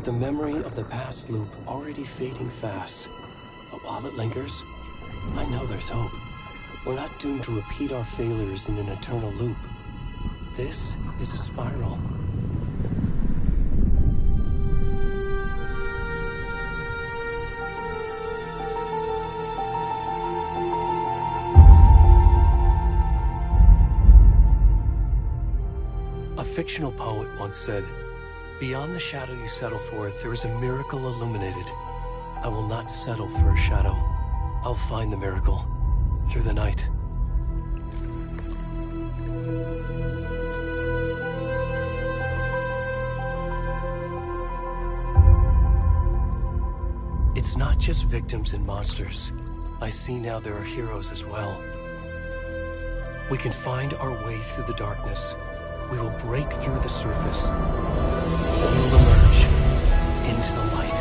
the memory of the past loop already fading fast. But while it lingers, I know there's hope. We're not doomed to repeat our failures in an eternal loop. This is a spiral. A fictional poet once said, "Beyond the shadow you settle for, there is a miracle illuminated. I will not settle for a shadow. I'll find the miracle through the night." It's not just victims and monsters. I see now there are heroes as well. We can find our way through the darkness. We will break through the surface. We will emerge into the light.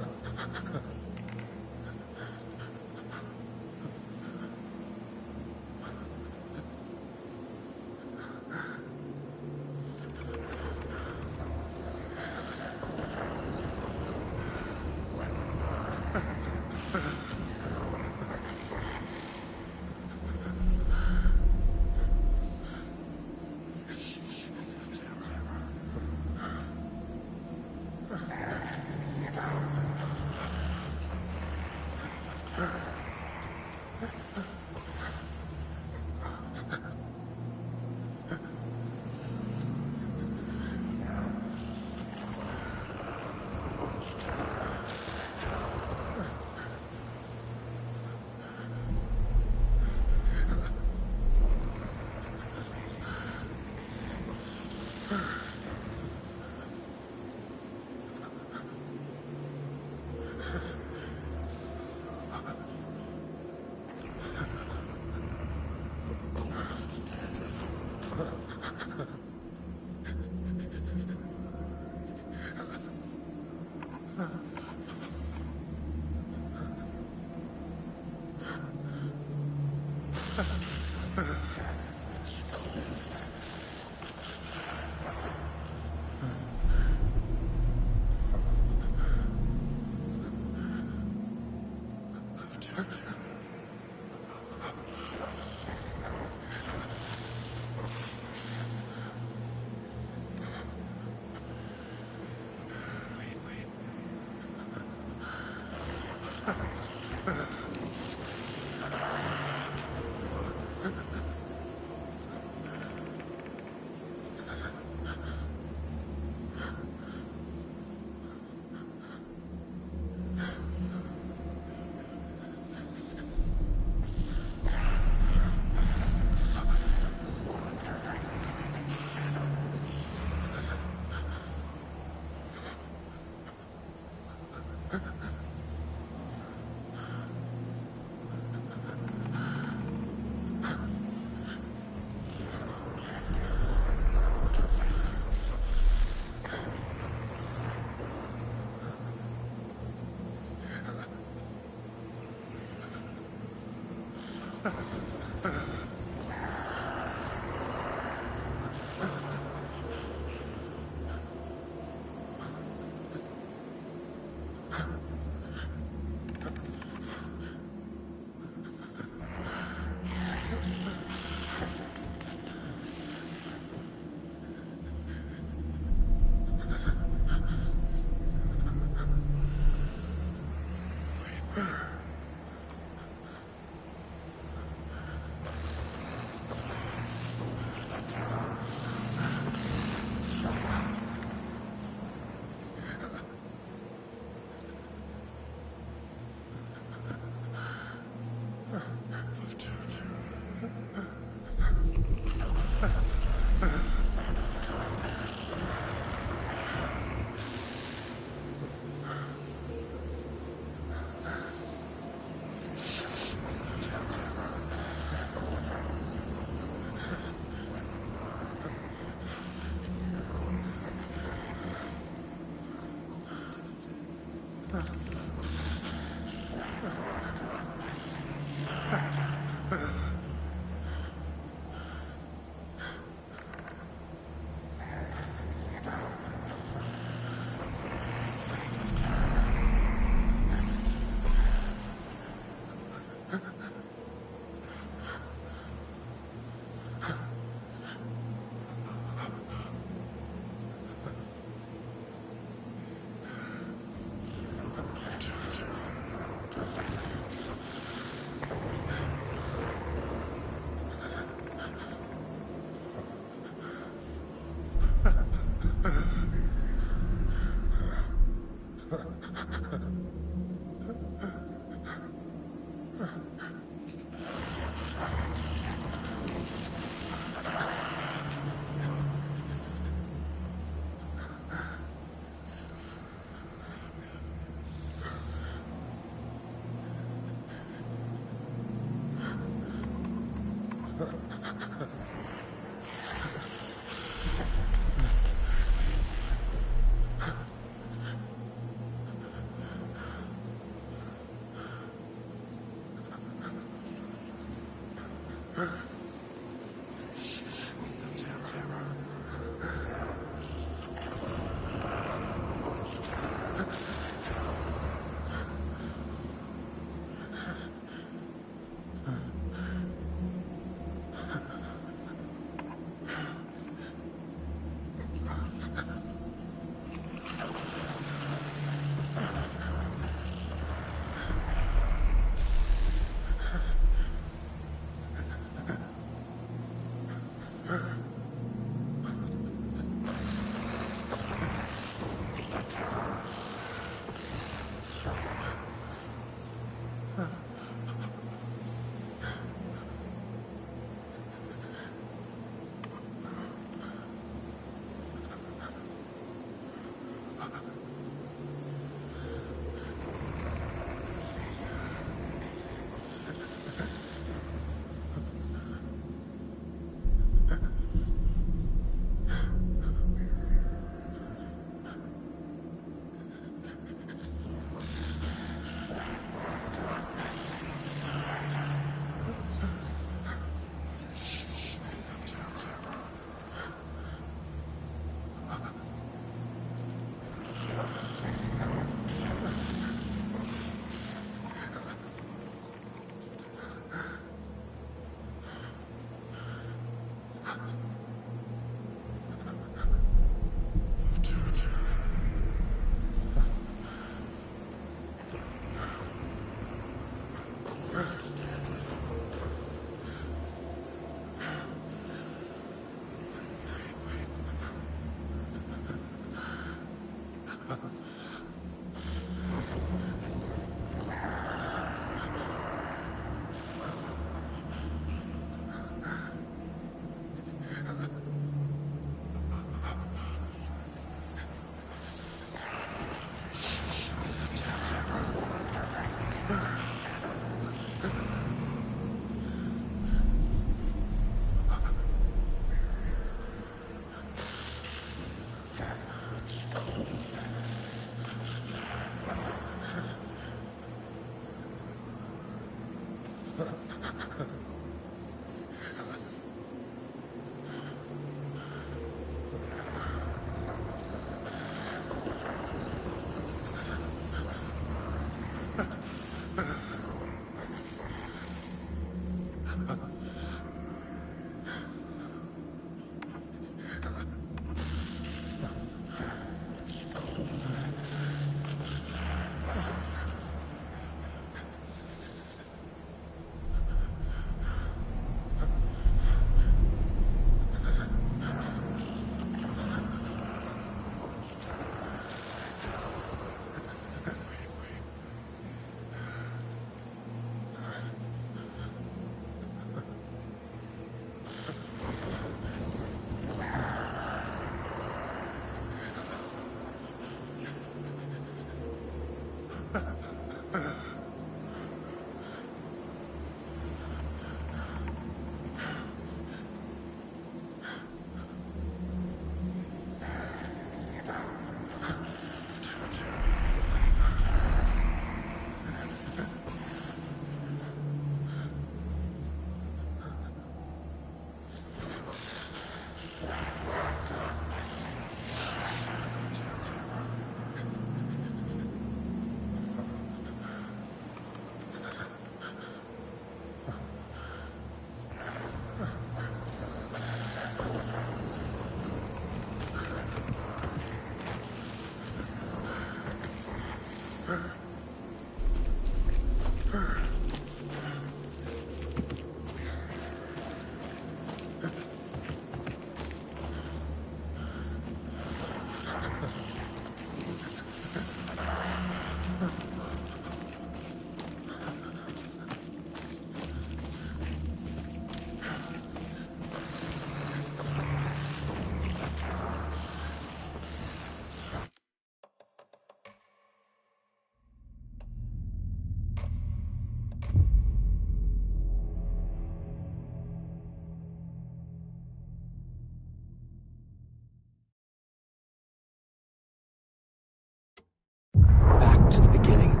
Back to the beginning,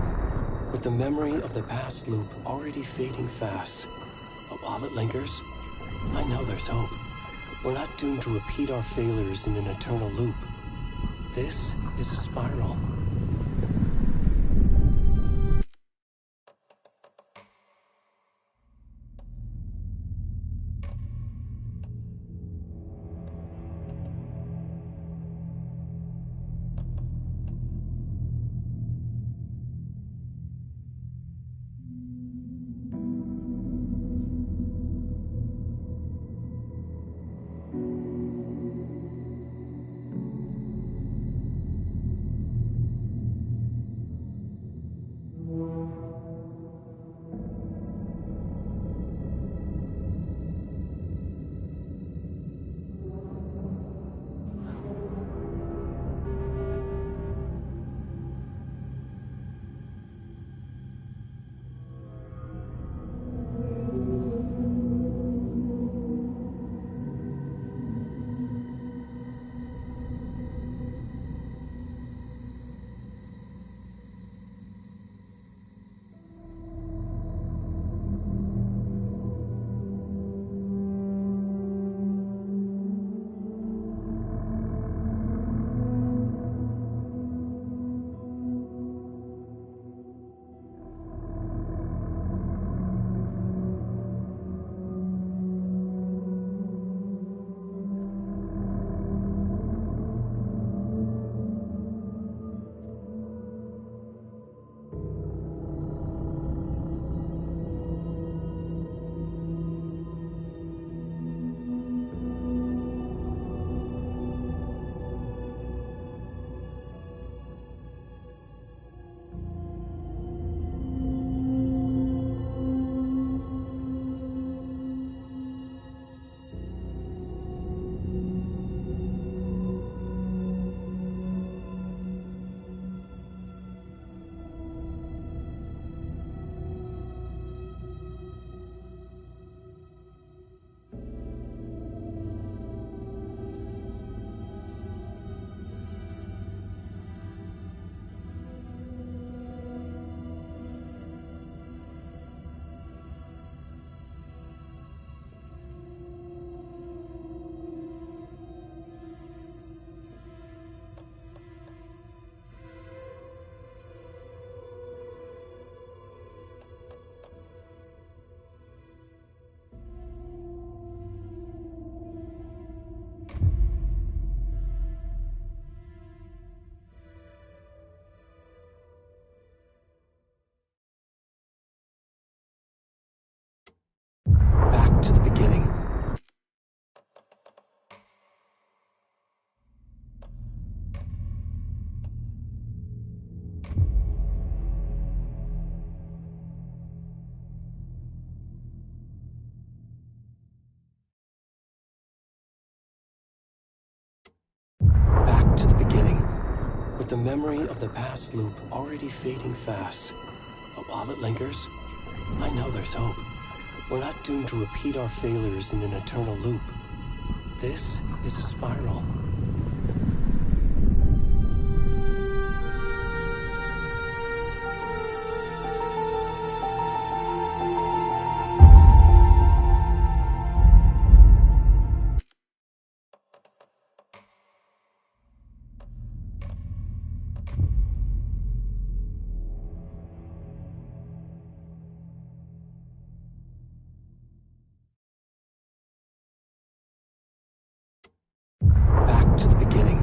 with the memory of the past loop already fading fast. But while it lingers, I know there's hope. We're not doomed to repeat our failures in an eternal loop. This is a spiral. with the memory of the past loop already fading fast. But while it lingers, I know there's hope. We're not doomed to repeat our failures in an eternal loop. This is a spiral. Back to the beginning.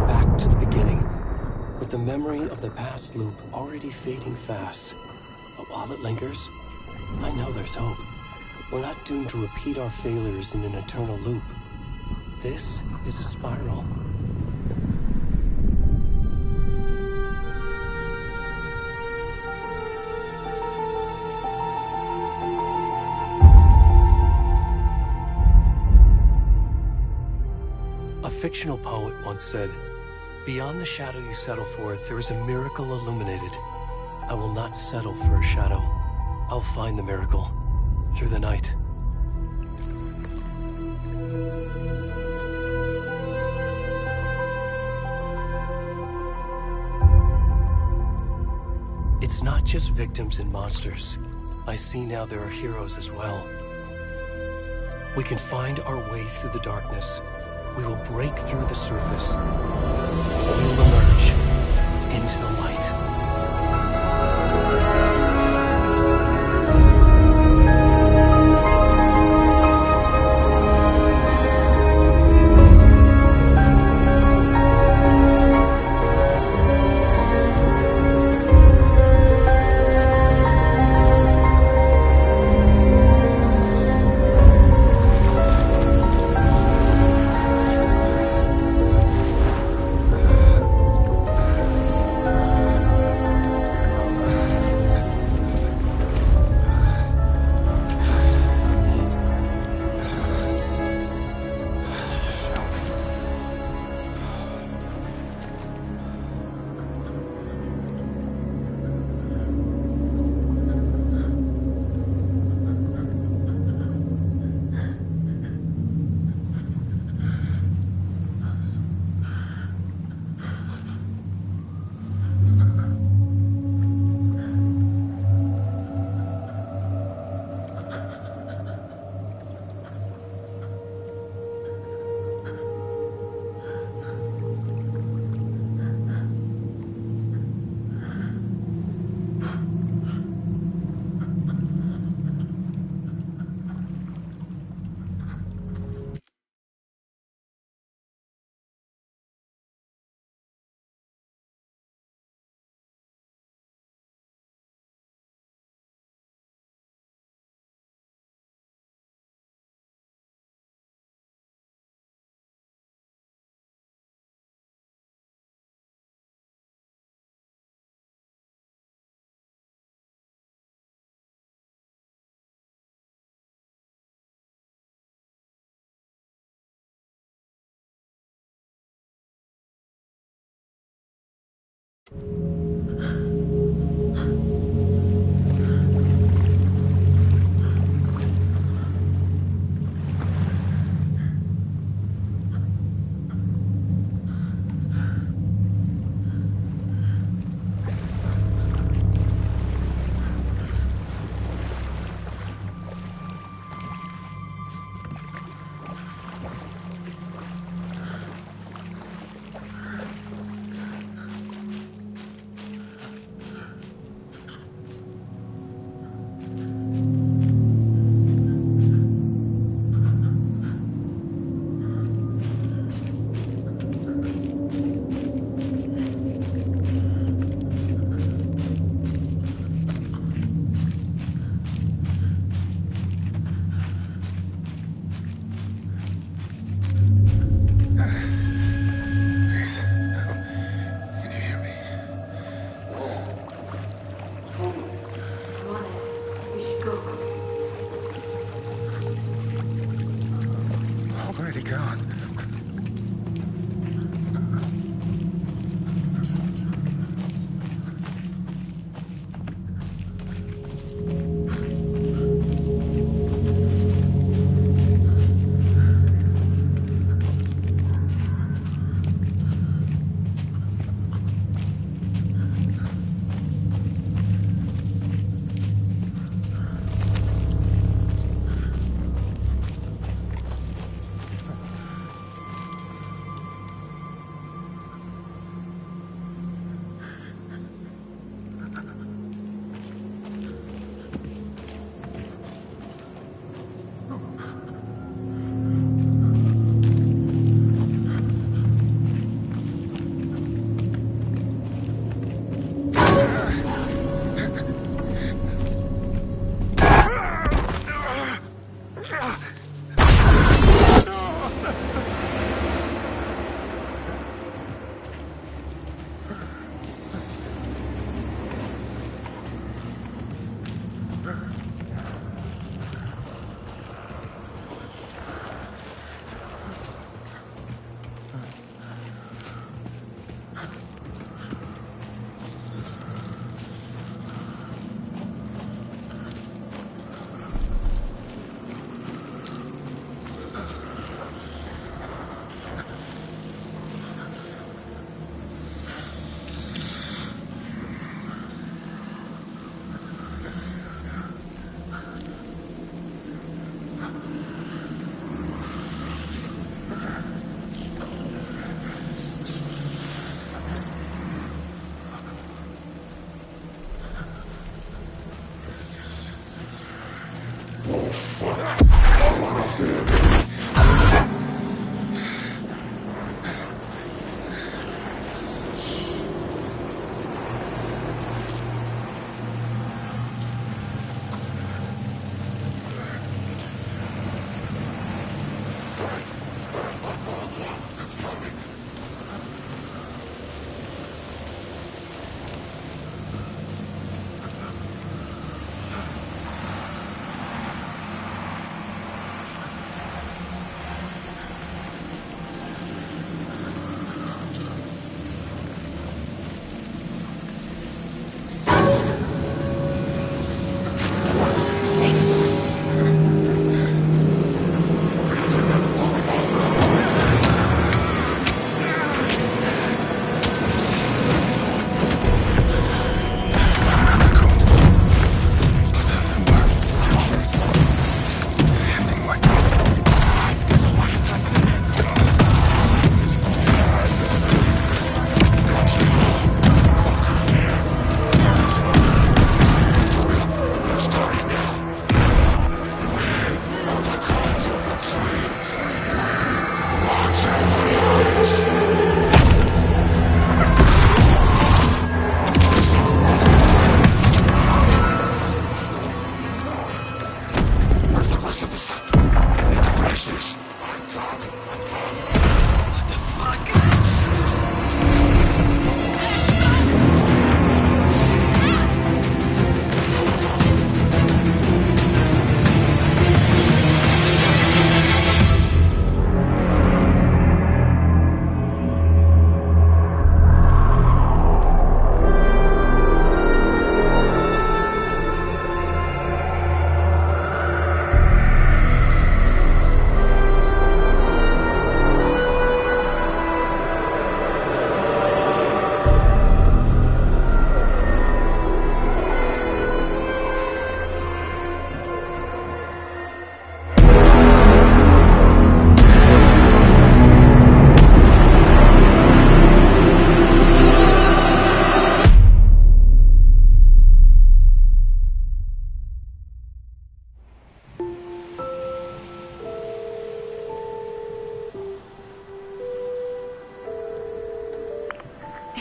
Back to the beginning, with the memory of the past loop already fading fast. But while it lingers, I know there's hope. We're not doomed to repeat our failures in an eternal loop. This is a spiral. A fictional poet once said, "Beyond the shadow you settle for, there is a miracle illuminated. I will not settle for a shadow. I'll find the miracle through the night." It's not just victims and monsters. I see now there are heroes as well. We can find our way through the darkness. We will break through the surface. We will emerge into the light. he gone?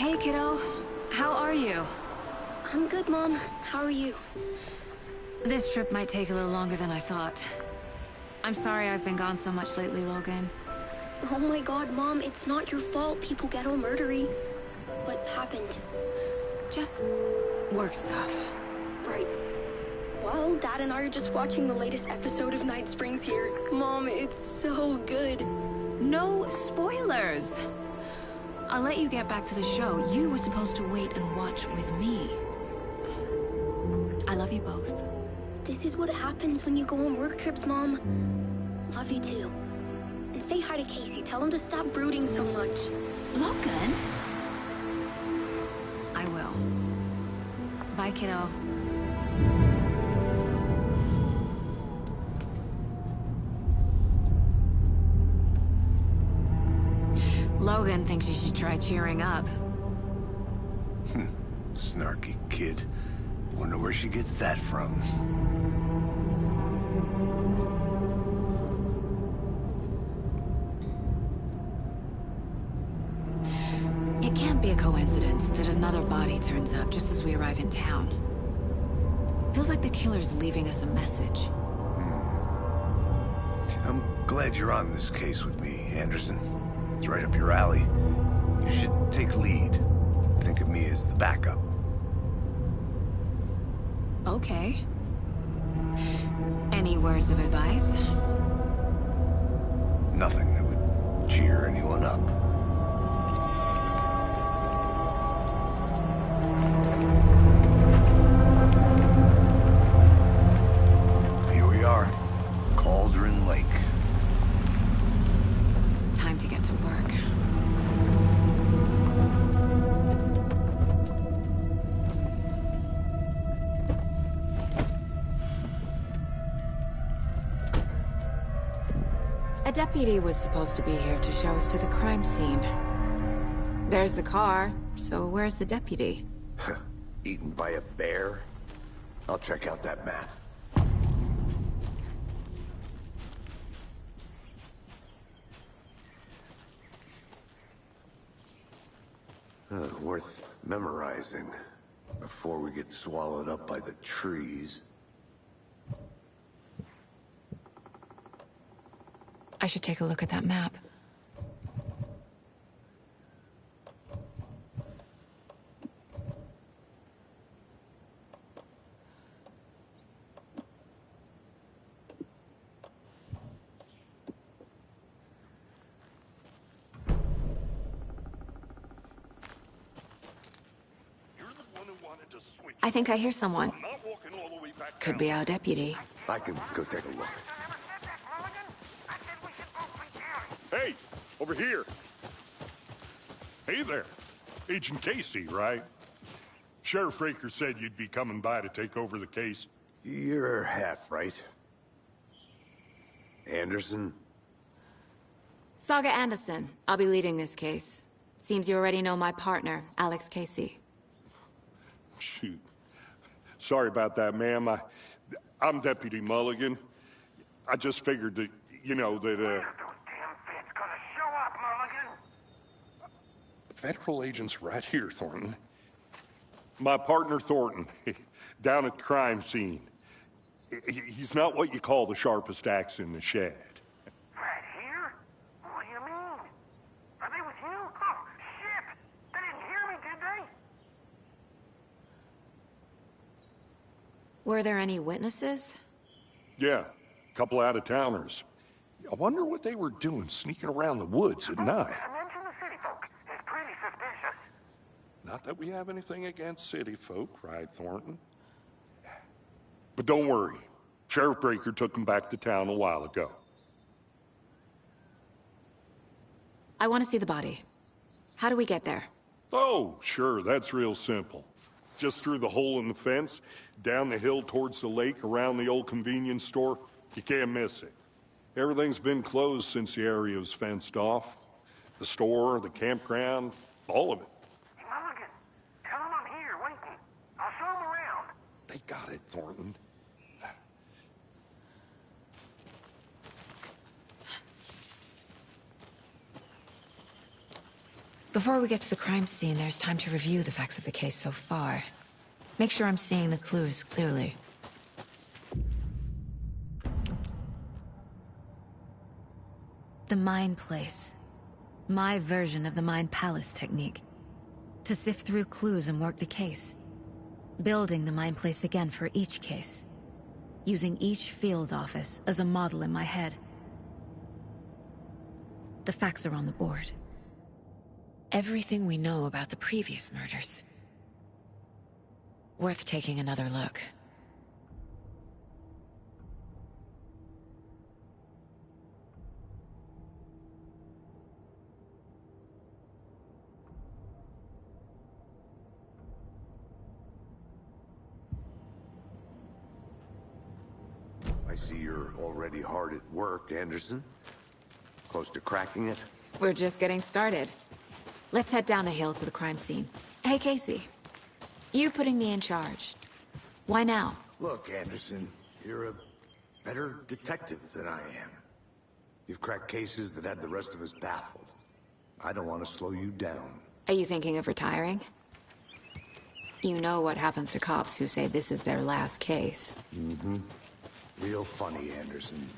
Hey, kiddo. How are you? I'm good, Mom. How are you? This trip might take a little longer than I thought. I'm sorry I've been gone so much lately, Logan. Oh my god, Mom, it's not your fault people get all murdery. What happened? Just work stuff. Right. Well, Dad and I are just watching the latest episode of Night Springs here. Mom, it's so good. No spoilers! I'll let you get back to the show. You were supposed to wait and watch with me. I love you both. This is what happens when you go on work trips, Mom. Love you too. And say hi to Casey. Tell him to stop brooding so much. Logan? I will. Bye, kiddo. Logan thinks you should try cheering up. Snarky kid. Wonder where she gets that from. It can't be a coincidence that another body turns up just as we arrive in town. Feels like the killer's leaving us a message. I'm glad you're on this case with me, Anderson. It's right up your alley. You should take lead. Think of me as the backup. Okay. Any words of advice? Nothing that would cheer anyone up. Here we are. Cauldron Lake. Time to get to work. A deputy was supposed to be here to show us to the crime scene. There's the car, so where's the deputy? Eaten by a bear? I'll check out that map. Worth memorizing before we get swallowed up by the trees. I should take a look at that map. I think I hear someone. Could be our deputy. I can go take a look. Hey, over here. Hey there. Agent Casey, right? Sheriff Breaker said you'd be coming by to take over the case. You're half right. Anderson? Saga Anderson. I'll be leading this case. Seems you already know my partner, Alex Casey. Shoot. Sorry about that, ma'am. I'm Deputy Mulligan. I just figured that, you know, that, Federal agent's right here, Thornton. My partner, Thornton, down at the crime scene. He's not what you call the sharpest axe in the shed. Right here? What do you mean? Are they with you? Oh, shit! They didn't hear me, did they? Were there any witnesses? Yeah, a couple out-of-towners. I wonder what they were doing sneaking around the woods at night. Mention the city folk. It's pretty suspicious. Not that we have anything against city folk, right, Thornton? But don't worry. Sheriff Breaker took them back to town a while ago. I want to see the body. How do we get there? Oh, sure, that's real simple. Just through the hole in the fence, down the hill towards the lake, around the old convenience store. You can't miss it. Everything's been closed since the area was fenced off. The store, the campground, all of it. Hey, Mulligan, tell them I'm here, waiting. I'll show them around. They got it, Thornton. Before we get to the crime scene, there's time to review the facts of the case so far. Make sure I'm seeing the clues clearly. The Mind Place. My version of the Mind Palace technique. To sift through clues and work the case. Building the Mind Place again for each case. Using each field office as a model in my head. The facts are on the board. Everything we know about the previous murders. Worth taking another look. I see you're already hard at work, Anderson. Close to cracking it? We're just getting started. Let's head down the hill to the crime scene. Hey, Casey. You putting me in charge. Why now? Look, Anderson, you're a better detective than I am. You've cracked cases that had the rest of us baffled. I don't want to slow you down. Are you thinking of retiring? You know what happens to cops who say this is their last case. Mm-hmm. Real funny, Anderson.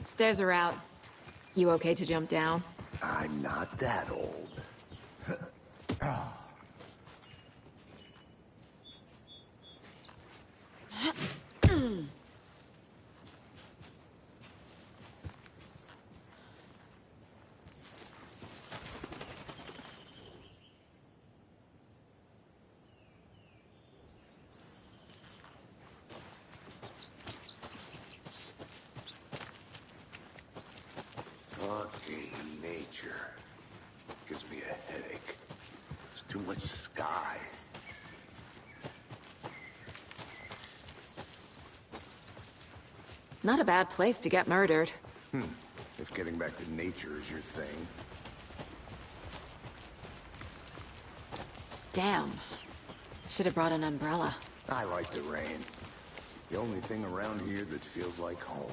Stairs are out. You okay to jump down? I'm not that old. Fucking nature. Gives me a headache. There's too much sky. Not a bad place to get murdered. If getting back to nature is your thing. Damn. Should have brought an umbrella. I like the rain. The only thing around here that feels like home.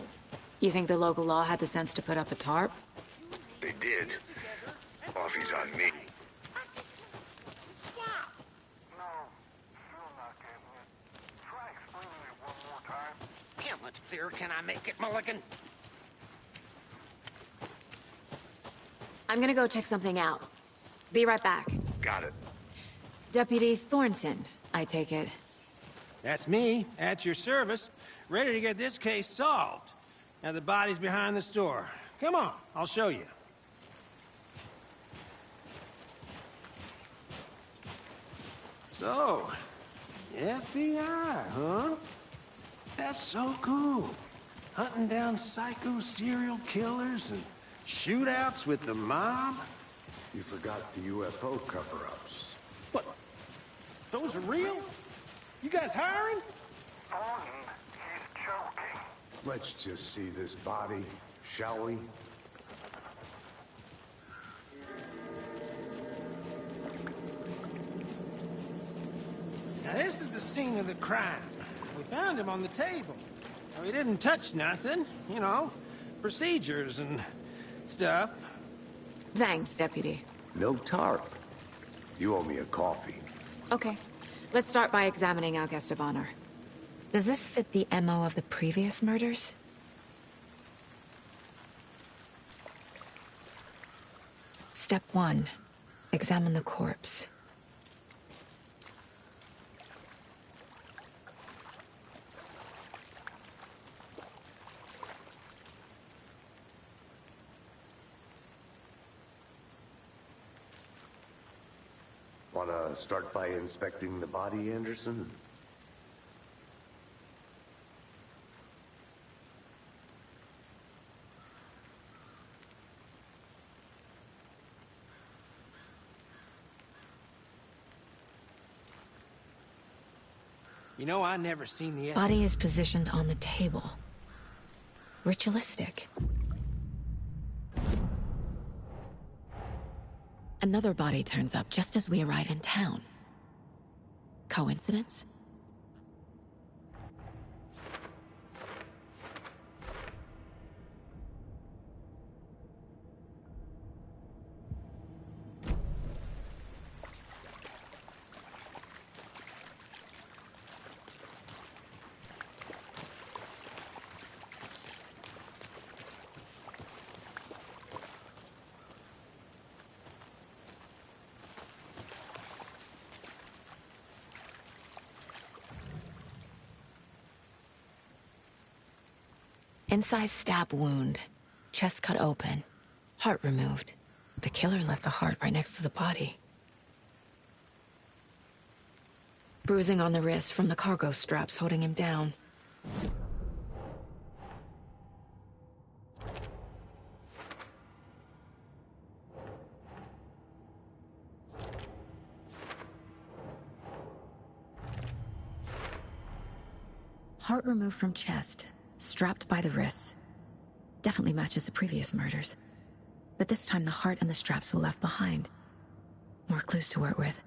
You think the local law had the sense to put up a tarp? They did. Coffee's on me. No, still not getting it. Try explaining it one more time. How much clearer can I make it, Mulligan? I'm gonna go check something out. Be right back. Got it. Deputy Thornton, I take it. That's me, at your service, ready to get this case solved. Now the body's behind the store. Come on, I'll show you. So, FBI, huh? That's so cool. Hunting down psycho serial killers and shootouts with the mob. You forgot the UFO cover-ups. What? Those are real? You guys hiring? Thornton, he's joking. Let's just see this body, shall we? Now this is the scene of the crime. We found him on the table. Now, he didn't touch nothing, you know, procedures and stuff. Thanks, Deputy. No tarp. You owe me a coffee. Okay. Let's start by examining our guest of honor. Does this fit the MO of the previous murders? Step 1. Examine the corpse. Wanna start by inspecting the body, Anderson? You know, I never seen the... Body is positioned on the table. Ritualistic. Another body turns up just as we arrive in town. Coincidence? Incised stab wound. Chest cut open. Heart removed. The killer left the heart right next to the body. Bruising on the wrist from the cargo straps holding him down. Heart removed from chest, strapped by the wrists. Definitely matches the previous murders. But this time the heart and the straps were left behind. More clues to work with.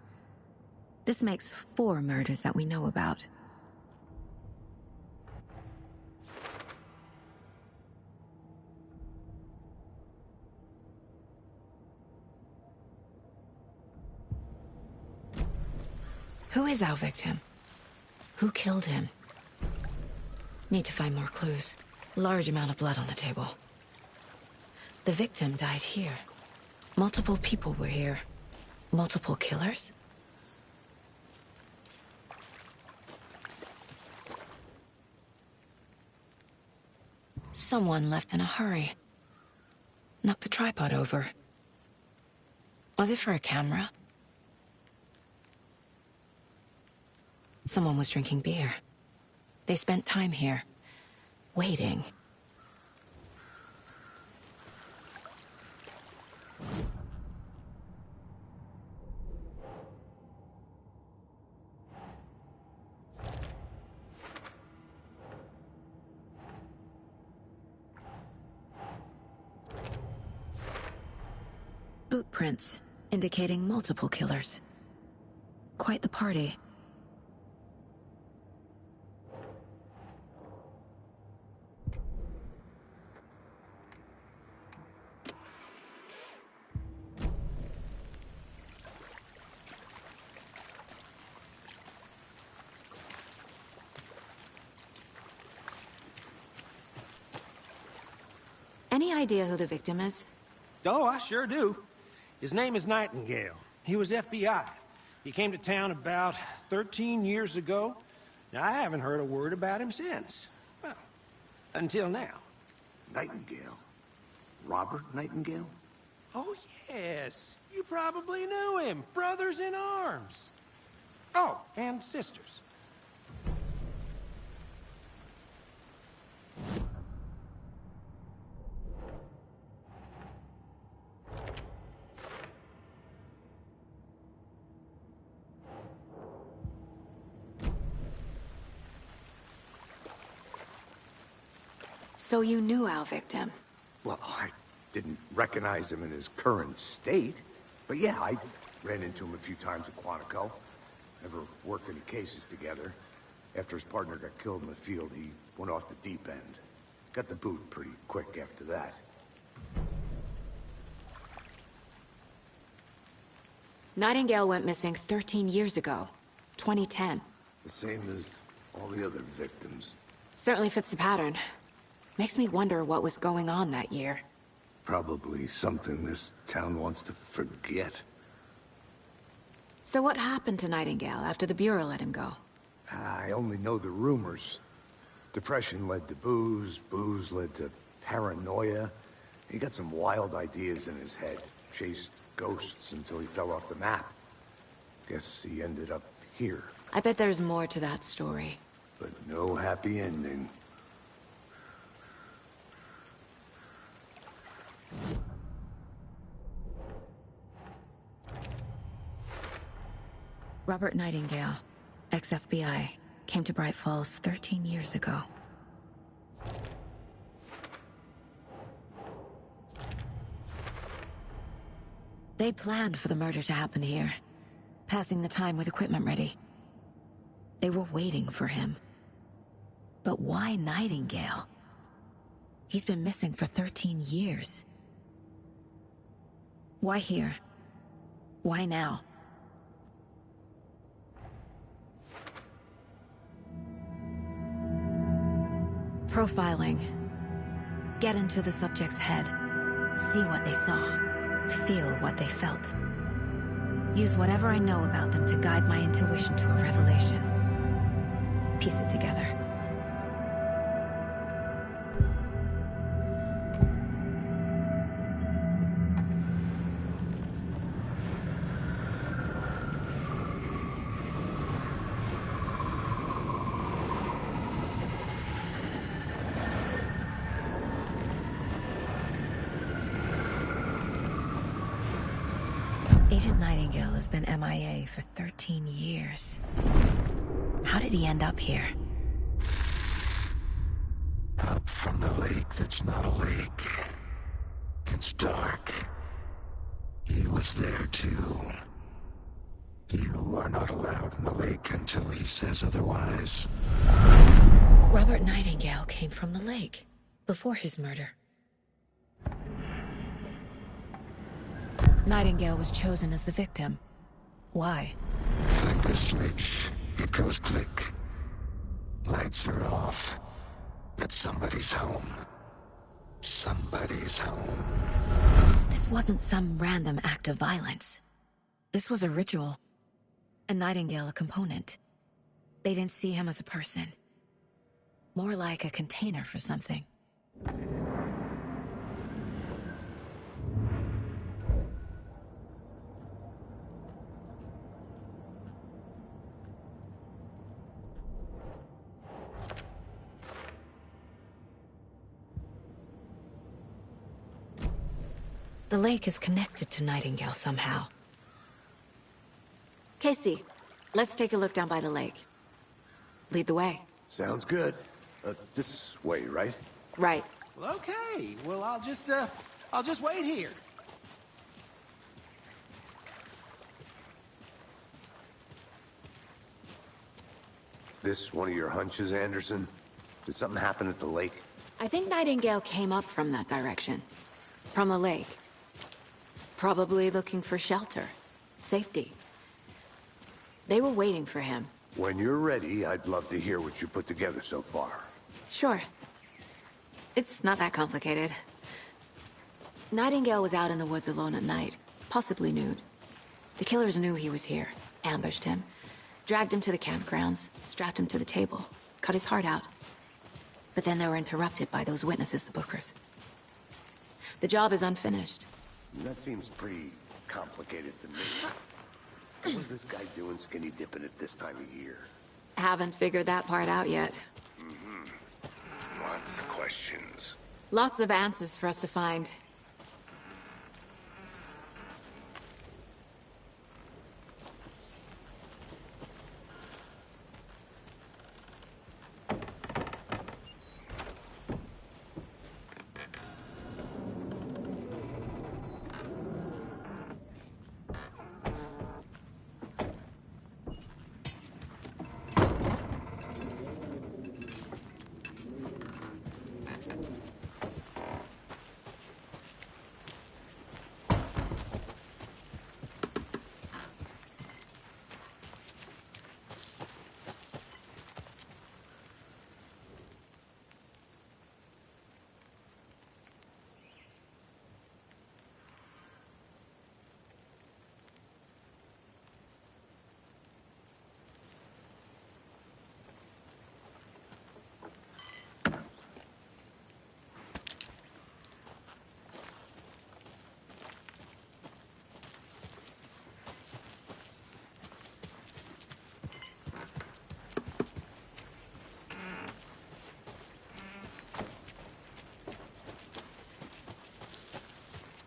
This makes 4 murders that we know about. Who is our victim? Who killed him? Need to find more clues. Large amount of blood on the table. The victim died here. Multiple people were here. Multiple killers? Someone left in a hurry. Knocked the tripod over. Was it for a camera? Someone was drinking beer. They spent time here, waiting. Boot prints, indicating multiple killers. Quite the party. Any idea who the victim is? Oh, I sure do. His name is Nightingale. He was FBI. He came to town about 13 years ago. Now, I haven't heard a word about him since. Well, until now. Nightingale? Robert Nightingale? Oh, yes. You probably knew him. Brothers in arms. Oh, and sisters. So you knew our victim? Well, I didn't recognize him in his current state. But yeah, I ran into him a few times at Quantico. Never worked any cases together. After his partner got killed in the field, he went off the deep end. Got the boot pretty quick after that. Nightingale went missing 13 years ago. 2010. The same as all the other victims. Certainly fits the pattern. Makes me wonder what was going on that year. Probably something this town wants to forget. So what happened to Nightingale after the Bureau let him go? I only know the rumors. Depression led to booze, booze led to paranoia. He got some wild ideas in his head, chased ghosts until he fell off the map. Guess he ended up here. I bet there's more to that story. But no happy ending. Robert Nightingale, ex-FBI, came to Bright Falls 13 years ago. They planned for the murder to happen here, passing the time with equipment ready. They were waiting for him. But why Nightingale? He's been missing for 13 years. Why here? Why now? Profiling. Get into the subject's head. See what they saw. Feel what they felt. Use whatever I know about them to guide my intuition to a revelation. Piece it together. Agent Nightingale has been MIA for 13 years. How did he end up here? Up from the lake that's not a lake. It's dark. He was there too. You are not allowed in the lake until he says otherwise. Robert Nightingale came from the lake, before his murder. Nightingale was chosen as the victim. Why? Flick the switch, it goes click. Lights are off. But somebody's home. Somebody's home. This wasn't some random act of violence. This was a ritual. And Nightingale a component. They didn't see him as a person. More like a container for something. The lake is connected to Nightingale somehow. Casey, let's take a look down by the lake. Lead the way. Sounds good. This way, right? Right. Well, okay. Well, I'll just wait here. This one of your hunches, Anderson? Did something happen at the lake? I think Nightingale came up from that direction. From the lake. Probably looking for shelter. Safety. They were waiting for him. When you're ready, I'd love to hear what you put together so far. Sure. It's not that complicated. Nightingale was out in the woods alone at night, possibly nude. The killers knew he was here, ambushed him, dragged him to the campgrounds, strapped him to the table, cut his heart out. But then they were interrupted by those witnesses, the Bookers. The job is unfinished. That seems pretty complicated to me. What was this guy doing skinny dipping at this time of year? Haven't figured that part out yet. Lots of questions. Lots of answers for us to find.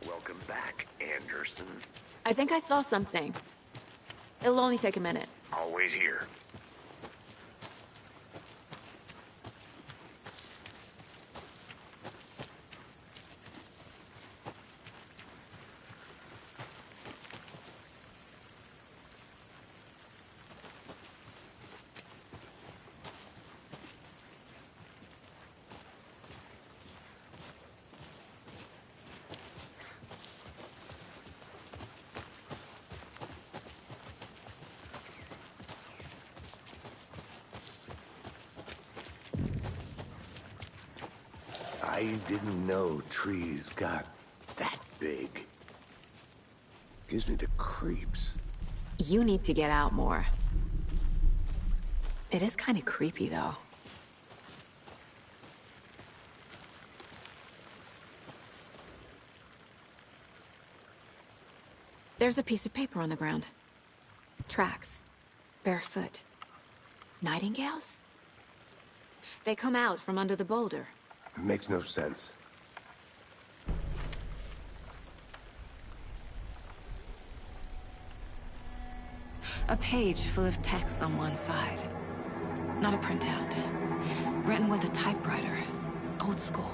Welcome back, Anderson. I think I saw something. It'll only take a minute. I'll wait here. I didn't know trees got that big. Gives me the creeps. You need to get out more. It is kind of creepy, though. There's a piece of paper on the ground. Tracks. Barefoot. Nightingales? They come out from under the boulder. It makes no sense. A page full of text on one side. Not a printout. Written with a typewriter. Old school.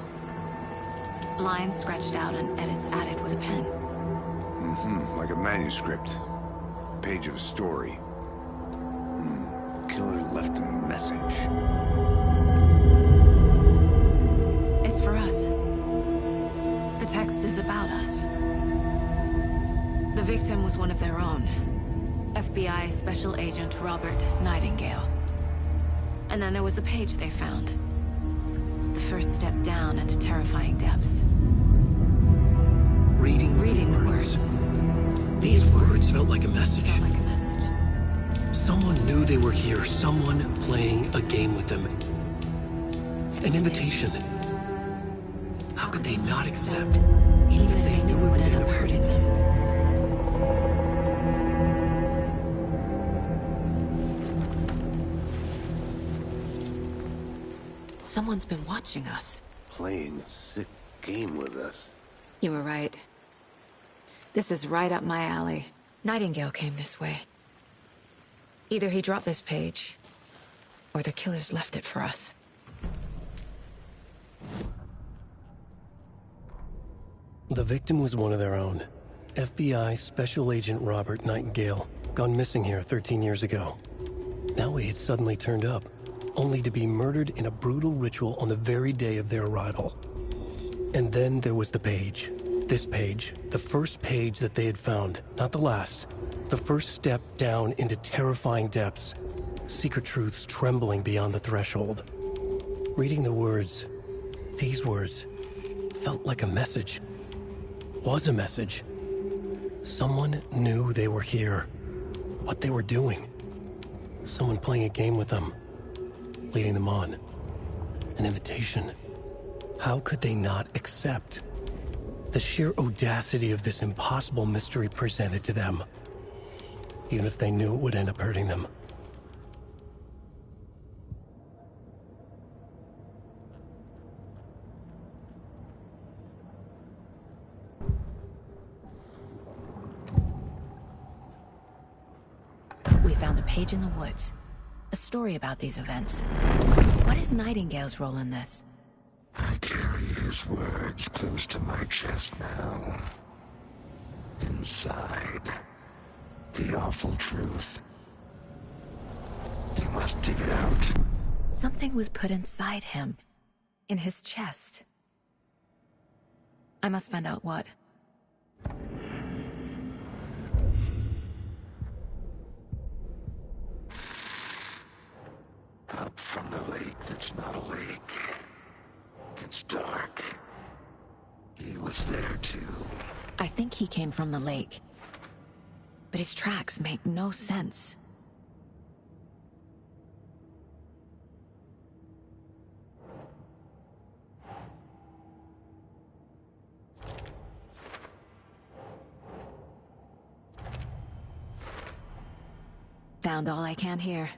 Lines scratched out and edits added with a pen. Like a manuscript. Page of a story. Killer left a message. It's for us. The text is about us. The victim was one of their own. FBI Special Agent Robert Nightingale. And then there was the page they found. The first step down into terrifying depths. Reading the words. These words felt like a message. Someone knew they were here. Someone playing a game with them. An invitation. How could they not accept? Even if they knew it would end up hurting them. Someone's been watching us. Playing a sick game with us. You were right. This is right up my alley. Nightingale came this way. Either he dropped this page, or the killers left it for us. The victim was one of their own. FBI Special Agent Robert Nightingale, gone missing here 13 years ago. Now he had suddenly turned up, only to be murdered in a brutal ritual on the very day of their arrival. And then there was the page. This page, the first page that they had found, not the last. The first step down into terrifying depths. Secret truths trembling beyond the threshold. Reading the words, these words, felt like a message. Was a message. Someone knew they were here. What they were doing. Someone playing a game with them. Leading them on. An invitation. How could they not accept? The sheer audacity of this impossible mystery presented to them. Even if they knew it would end up hurting them. We found a page in the woods. A story about these events. What is Nightingale's role in this? I carry his words close to my chest now. Inside, the awful truth. You must dig it out. Something was put inside him. In his chest. I must find out what. Up from the lake that's not a lake. It's dark. He was there too. I think he came from the lake. But his tracks make no sense. Found all I can here.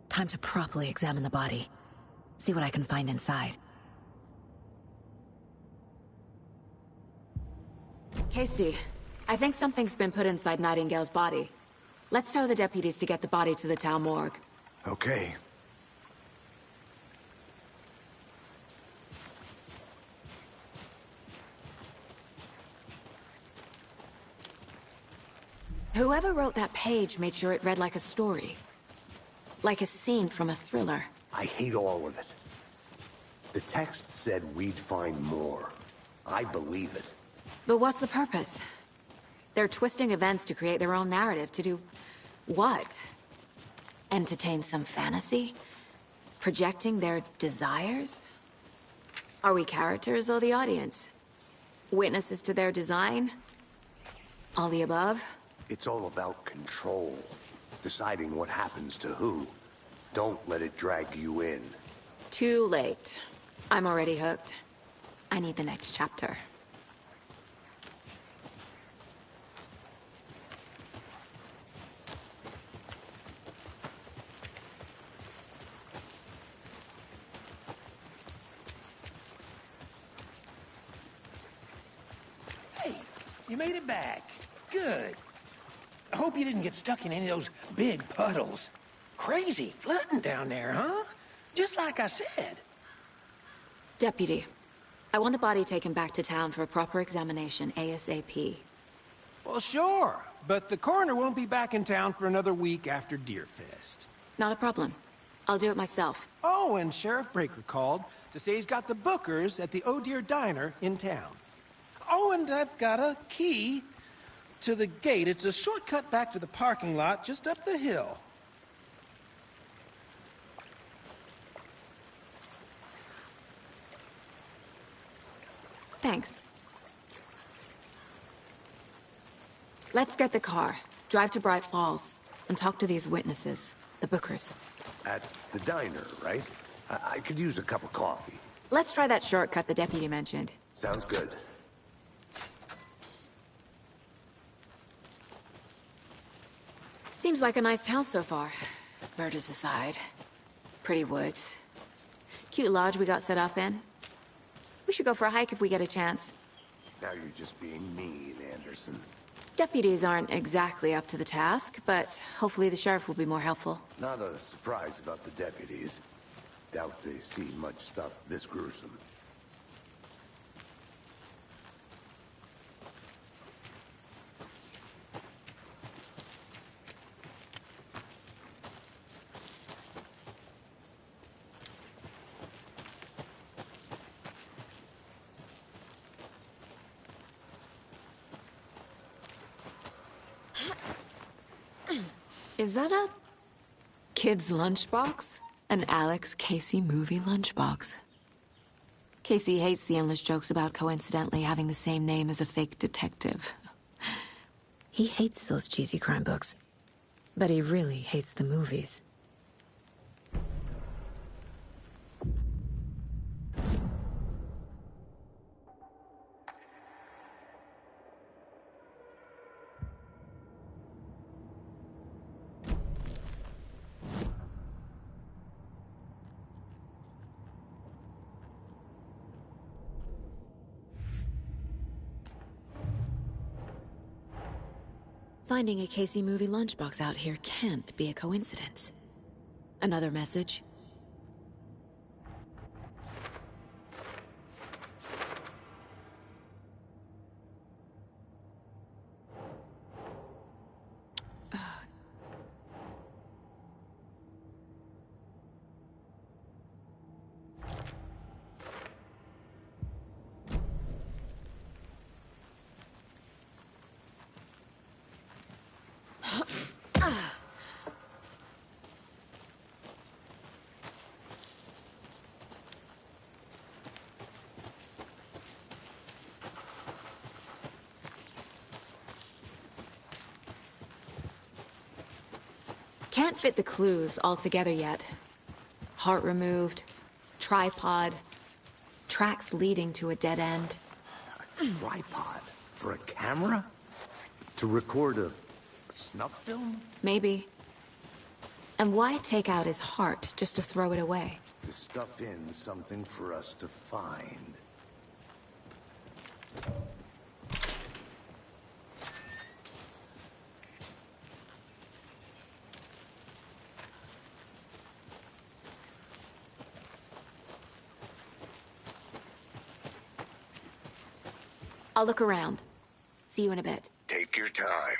Time to properly examine the body. See what I can find inside. Casey, I think something's been put inside Nightingale's body. Let's tell the deputies to get the body to the town morgue. Okay. Whoever wrote that page made sure it read like a story. Like a scene from a thriller. I hate all of it. The text said we'd find more. I believe it. But what's the purpose? They're twisting events to create their own narrative. To do what? Entertain some fantasy? Projecting their desires? Are we characters or the audience? Witnesses to their design? All the above? It's all about control. Deciding what happens to who. Don't let it drag you in. Too late. I'm already hooked. I need the next chapter. Hey, you made it back. Good. I hope you didn't get stuck in any of those big puddles. Crazy flooding down there, huh? Just like I said. Deputy, I want the body taken back to town for a proper examination, ASAP. Well, sure, but the coroner won't be back in town for another week after Deerfest. Not a problem. I'll do it myself. Oh, and Sheriff Breaker called to say he's got the Bookers at the Oh Dear Diner in town. Oh, and I've got a key to the gate. It's a shortcut back to the parking lot just up the hill. Thanks. Let's get the car, drive to Bright Falls, and talk to these witnesses, the Bookers. At the diner, right? I could use a cup of coffee. Let's try that shortcut the deputy mentioned. Sounds good. Seems like a nice town so far. Murders aside. Pretty woods. Cute lodge we got set up in. We should go for a hike if we get a chance. Now you're just being mean, Anderson. Deputies aren't exactly up to the task, but hopefully the sheriff will be more helpful. Not a surprise about the deputies. Doubt they see much stuff this gruesome. Is that a kid's lunchbox? An Alex Casey movie lunchbox. Casey hates the endless jokes about coincidentally having the same name as a fake detective. He hates those cheesy crime books, but he really hates the movies. Finding a Casey movie lunchbox out here can't be a coincidence. Another message? Can't fit the clues all together yet. Heart removed, tripod, tracks leading to a dead end. A tripod? For a camera? To record a snuff film? Maybe. And why take out his heart just to throw it away? To stuff in something for us to find. I'll look around. See you in a bit. Take your time.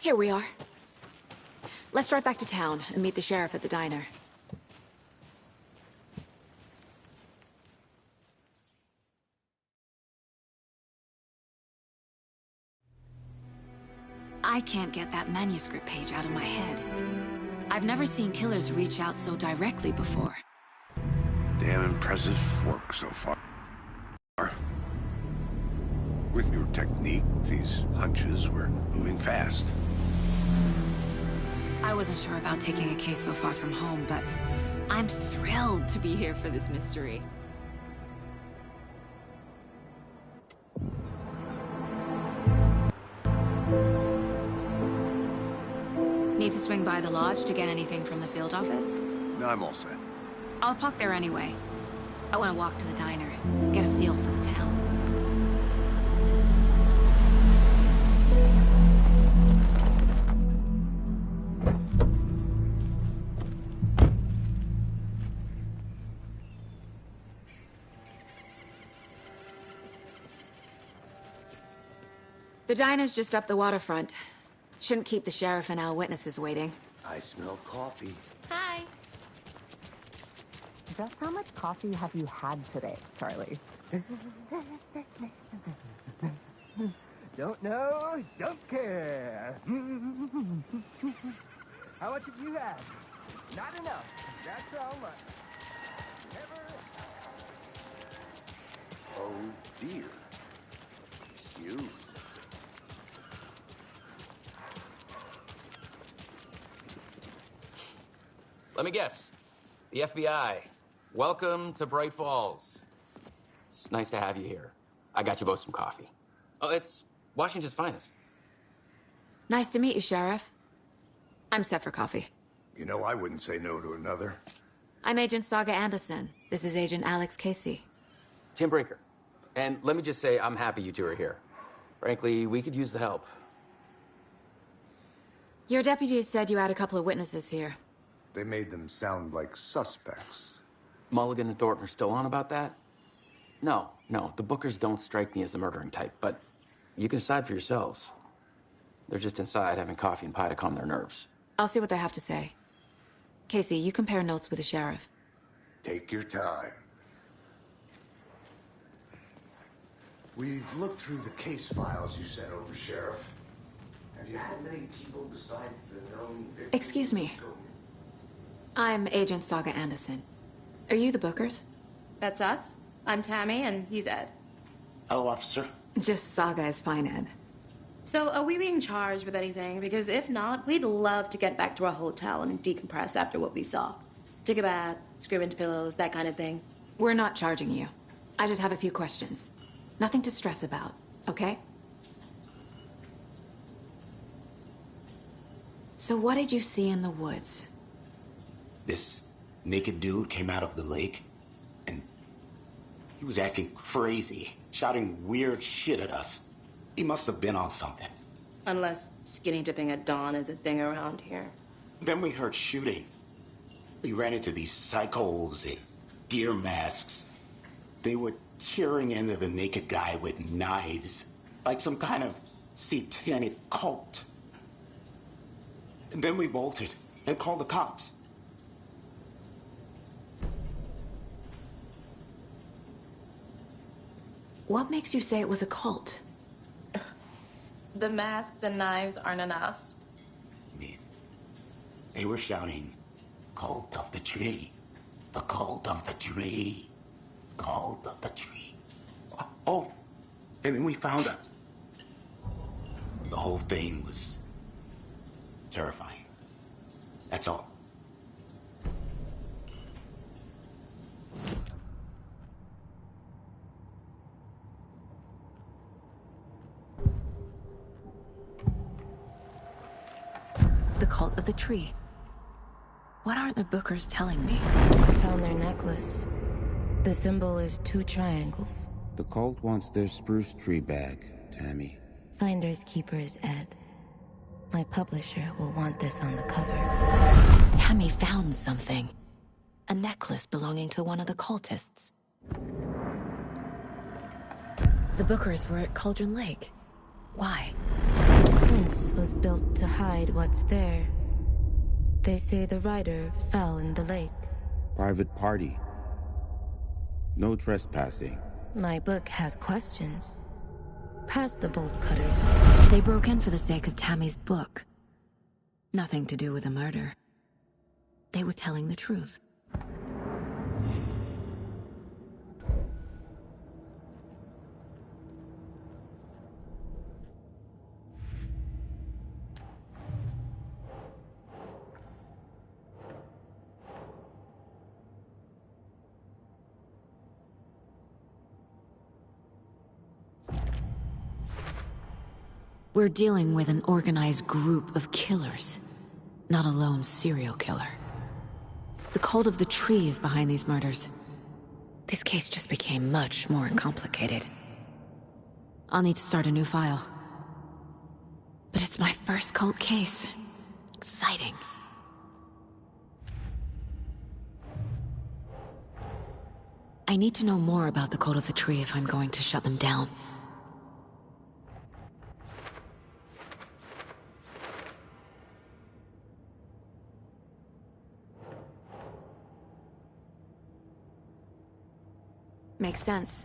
Here we are. Let's drive back to town and meet the sheriff at the diner. I can't get that manuscript page out of my head. I've never seen killers reach out so directly before. Damn impressive work so far. With your technique, these hunches were moving fast. I wasn't sure about taking a case so far from home, but I'm thrilled to be here for this mystery. Need to swing by the lodge to get anything from the field office? No, I'm all set. I'll park there anyway. I want to walk to the diner, get a feel for the town. The diner's just up the waterfront. Shouldn't keep the sheriff and our witnesses waiting. I smell coffee. Hi. Just how much coffee have you had today, Charlie? Don't know, don't care. How much have you had? Not enough. That's how much. Never... Oh, dear. You. Let me guess. The FBI. Welcome to Bright Falls. It's nice to have you here. I got you both some coffee. Oh, it's Washington's finest. Nice to meet you, Sheriff. I'm set for coffee. You know, I wouldn't say no to another. I'm Agent Saga Anderson. This is Agent Alex Casey. Tim Brinker. And let me just say, I'm happy you two are here. Frankly, we could use the help. Your deputies said you had a couple of witnesses here. They made them sound like suspects. Mulligan and Thornton are still on about that? No, the Bookers don't strike me as the murdering type, but you can decide for yourselves. They're just inside having coffee and pie to calm their nerves. I'll see what they have to say. Casey, you compare notes with the sheriff. Take your time. We've looked through the case files you sent over, Sheriff. Have you had many people besides the known victims? Excuse me. I'm Agent Saga Anderson. Are you the Bookers? That's us. I'm Tammy, and he's Ed. Hello, officer. Just Saga is fine, Ed. So, are we being charged with anything? Because if not, we'd love to get back to our hotel and decompress after what we saw. Take a bath, scream into pillows, that kind of thing. We're not charging you. I just have a few questions. Nothing to stress about, okay? So what did you see in the woods? This naked dude came out of the lake, and he was acting crazy, shouting weird shit at us. He must have been on something. Unless skinny dipping at dawn is a thing around here. Then we heard shooting. We ran into these psychos in deer masks. They were tearing into the naked guy with knives, like some kind of satanic cult. And then we bolted and called the cops. What makes you say it was a cult? The masks and knives aren't enough. They were shouting, "Cult of the tree, the cult of the tree, cult of the tree." Oh, and then we found out. The whole thing was terrifying. That's all. The cult of the tree. What are the Bookers telling me? I found their necklace. The symbol is 2 triangles. The cult wants their spruce tree back, Tammy. Finders keepers, Ed. My publisher will want this on the cover. Tammy found something. A necklace belonging to one of the cultists. The Bookers were at Cauldron Lake. Why? The fence was built to hide what's there. They say the rider fell in the lake. Private party. No trespassing. My book has questions. Past the bolt cutters. They broke in for the sake of Tammy's book. Nothing to do with the murder. They were telling the truth. We're dealing with an organized group of killers, not a lone serial killer. The Cult of the Tree is behind these murders. This case just became much more complicated. I'll need to start a new file. But it's my first cult case. Exciting. I need to know more about the Cult of the Tree if I'm going to shut them down. Makes sense.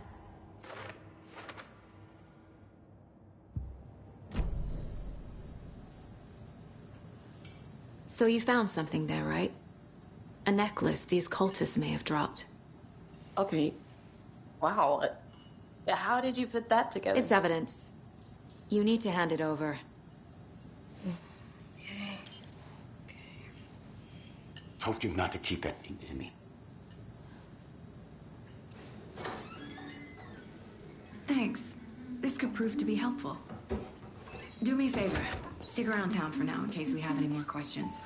So you found something there, right? A necklace these cultists may have dropped. Okay. Wow. How did you put that together? It's evidence. You need to hand it over. Okay. Told you not to keep that thing to me. Thanks. This could prove to be helpful. Do me a favor. Stick around town for now in case we have any more questions.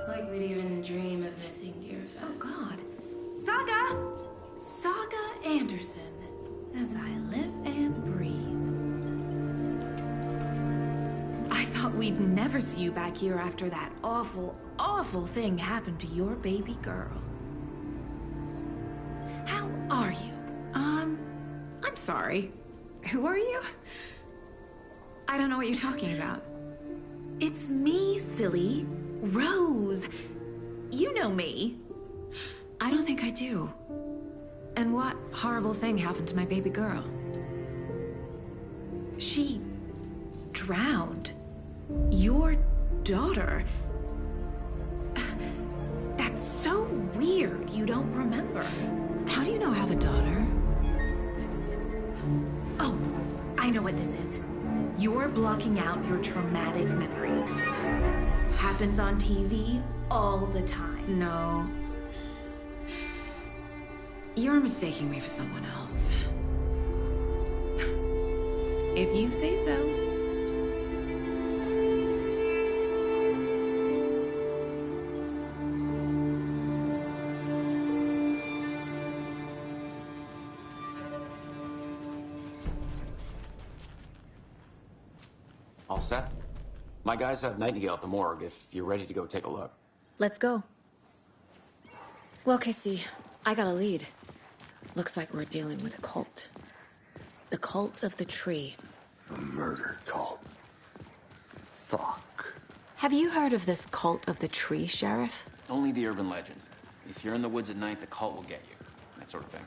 Like we'd even dream of missing Deerfest. Oh, God. Saga! Saga Anderson. As I live and breathe. I thought we'd never see you back here after that awful, awful thing happened to your baby girl. How are you? I'm sorry. Who are you? I don't know what you're talking about. It's me, silly. Rose. You know me. I don't think I do. And what horrible thing happened to my baby girl? She drowned. Your daughter. That's so weird you don't remember. How do you know I have a daughter? Oh, I know what this is. You're blocking out your traumatic memories. Happens on TV all the time. No. You're mistaking me for someone else. If you say so. All set? My guys have Nightingale at the morgue if you're ready to go take a look. Let's go. Well, Casey, I got a lead. Looks like we're dealing with a cult. The Cult of the Tree. A murder cult. Fuck. Have you heard of this Cult of the Tree, Sheriff? Only the urban legend. If you're in the woods at night, the cult will get you. That sort of thing.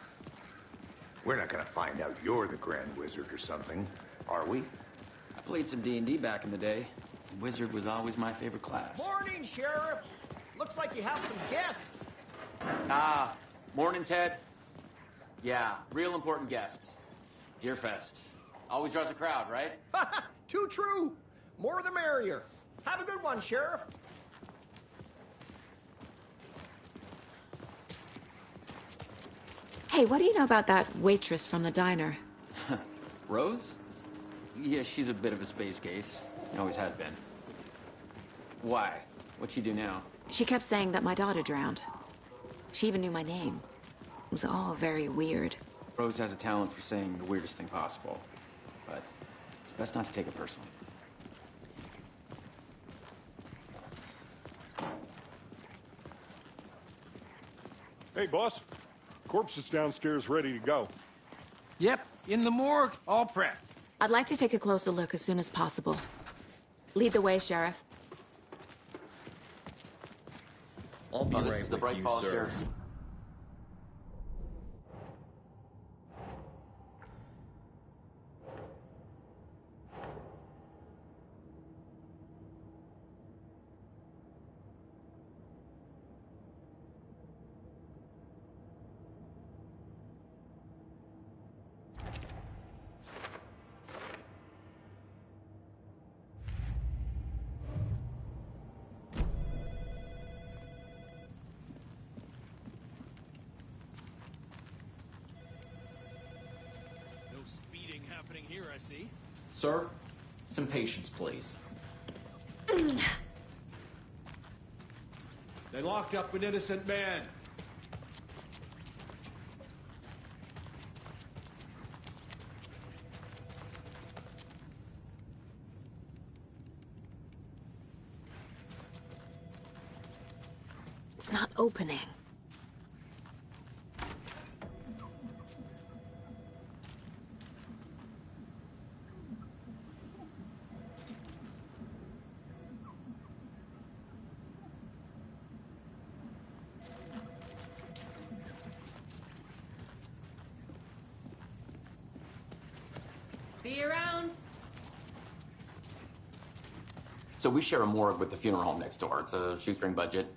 We're not gonna find out you're the Grand Wizard or something, are we? I played some D&D back in the day. Wizard was always my favorite class. Morning, Sheriff. Looks like you have some guests. Morning, Ted. Yeah, real important guests. Deerfest. Always draws a crowd, right? Too true. More the merrier. Have a good one, Sheriff. Hey, what do you know about that waitress from the diner? Rose? Yeah, she's a bit of a space case. Always has been. Why? What'd she do now? She kept saying that my daughter drowned. She even knew my name. It was all very weird. Rose has a talent for saying the weirdest thing possible. But it's best not to take it personally. Hey, boss. Corpse is downstairs ready to go. Yep, in the morgue, all prepped. I'd like to take a closer look as soon as possible. Lead the way, Sheriff. I'll be right This is the with Bright you, Falls sir. Sheriff. No speeding happening here, I see. Sir, Some patience, please. They locked up an innocent man. It's not opening. See you around. So we share a morgue with the funeral home next door. It's a shoestring budget.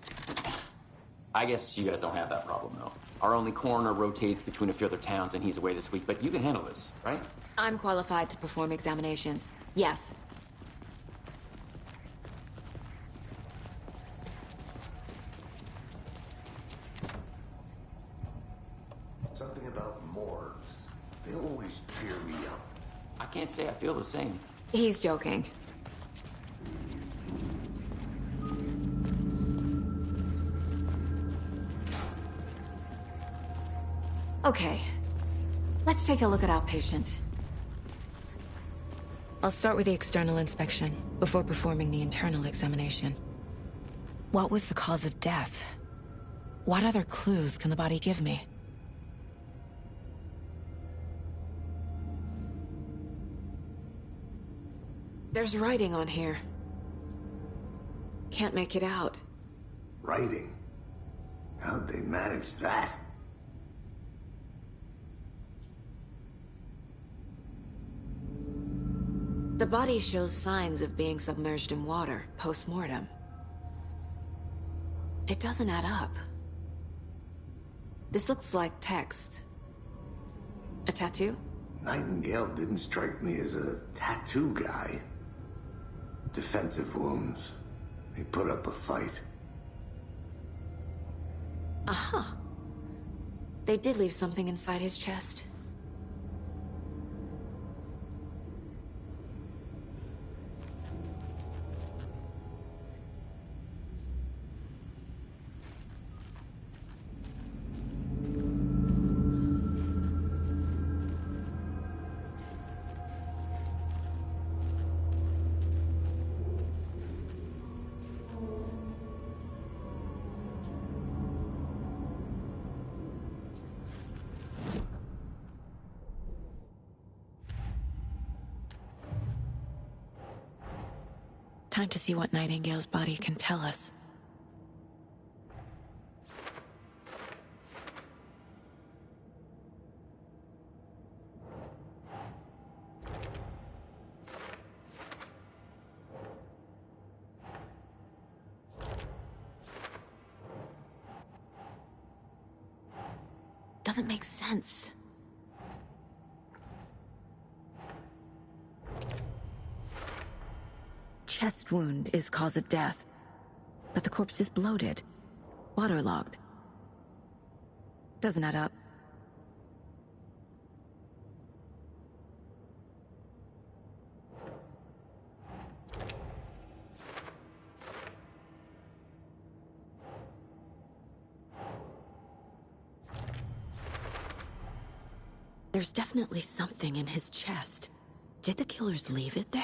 I guess you guys don't have that problem, though. Our only coroner rotates between a few other towns, and he's away this week, but you can handle this, right? I'm qualified to perform examinations. Yes. Something about morgues. They always cheer me up. I can't say I feel the same. He's joking. Okay, let's take a look at outpatient. I'll start with the external inspection before performing the internal examination. What was the cause of death? What other clues can the body give me? There's writing on here. Can't make it out. Writing? How'd they manage that? The body shows signs of being submerged in water, post-mortem. It doesn't add up. This looks like text. A tattoo? Nightingale didn't strike me as a tattoo guy. Defensive wounds. He put up a fight. Aha. They did leave something inside his chest. Time to see what Nightingale's body can tell us. Doesn't make sense. Chest wound is cause of death, but the corpse is bloated, waterlogged. Doesn't add up. There's definitely something in his chest. Did the killers leave it there?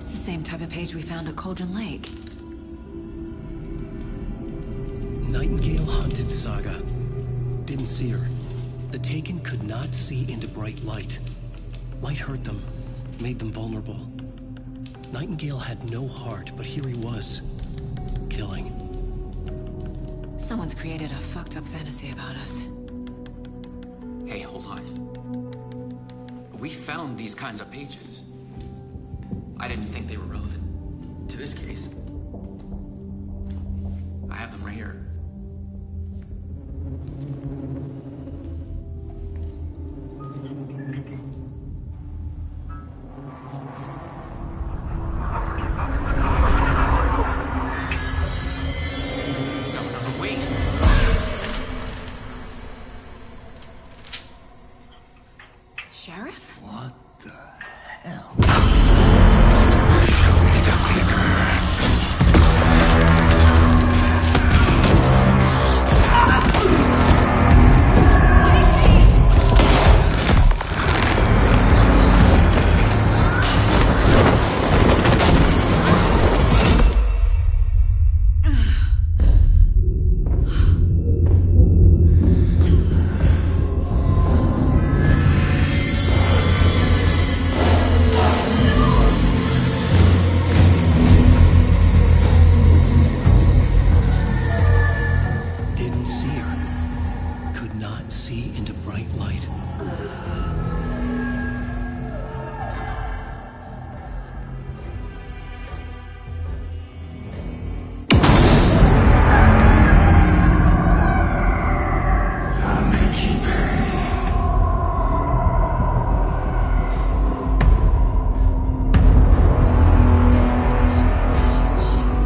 Same type of page we found at Cauldron Lake. Nightingale hunted Saga. Didn't see her. The Taken could not see into bright light. Light hurt them, made them vulnerable. Nightingale had no heart, but here he was, killing. Someone's created a fucked up fantasy about us. Hey, hold on. We found these kinds of pages. I didn't think they were relevant to this case. I have them right here. No, wait. Sheriff? What the hell? Didn't see her. Could not see into bright light. I'll make you pay.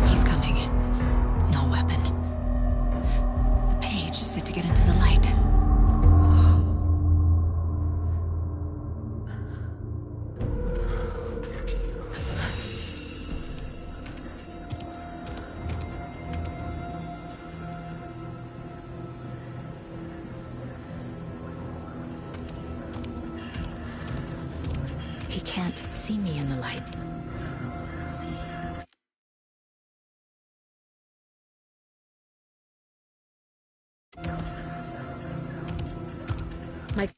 He's coming. No weapon. The page said to get into the light. He can't see me in the light. My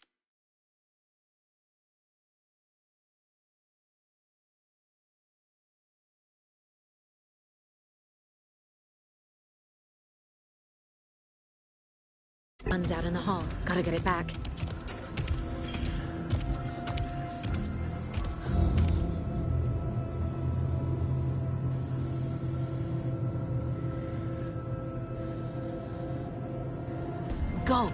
gun's out in the hall. Gotta get it back. Go!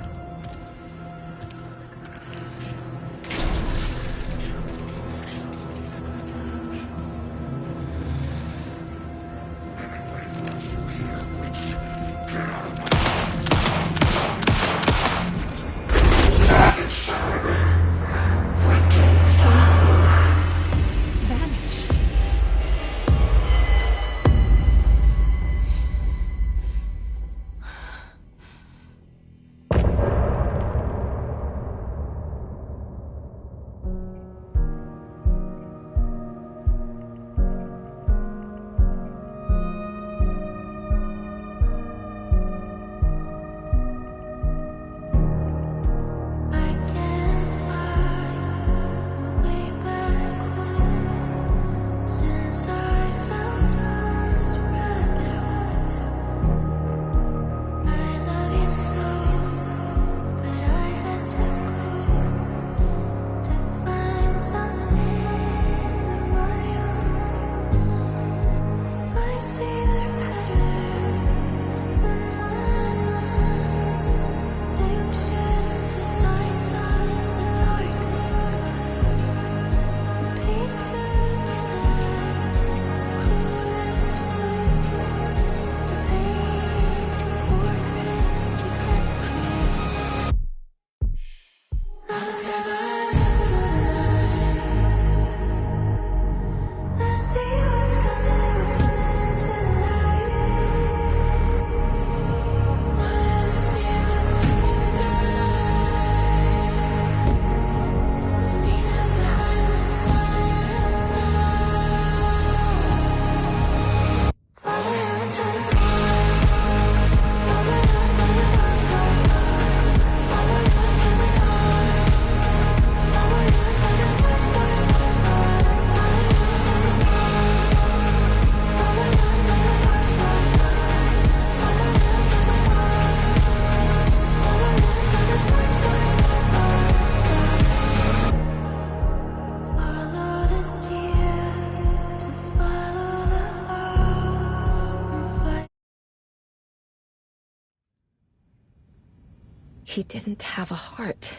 He didn't have a heart,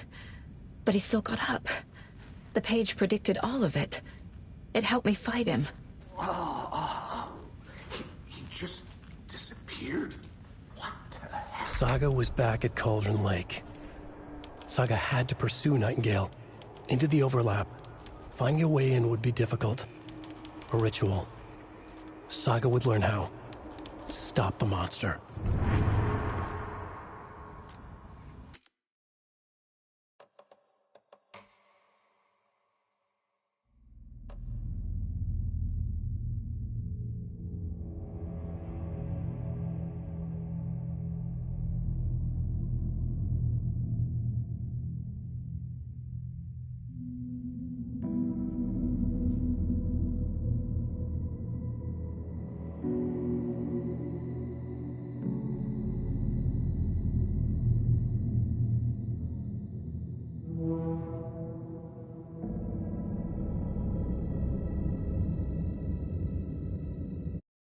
but he still got up. The page predicted all of it. It helped me fight him. He just disappeared? What the heck? Saga was back at Cauldron Lake. Saga had to pursue Nightingale into the overlap. Finding a way in would be difficult. A ritual. Saga would learn how. Stop the monster.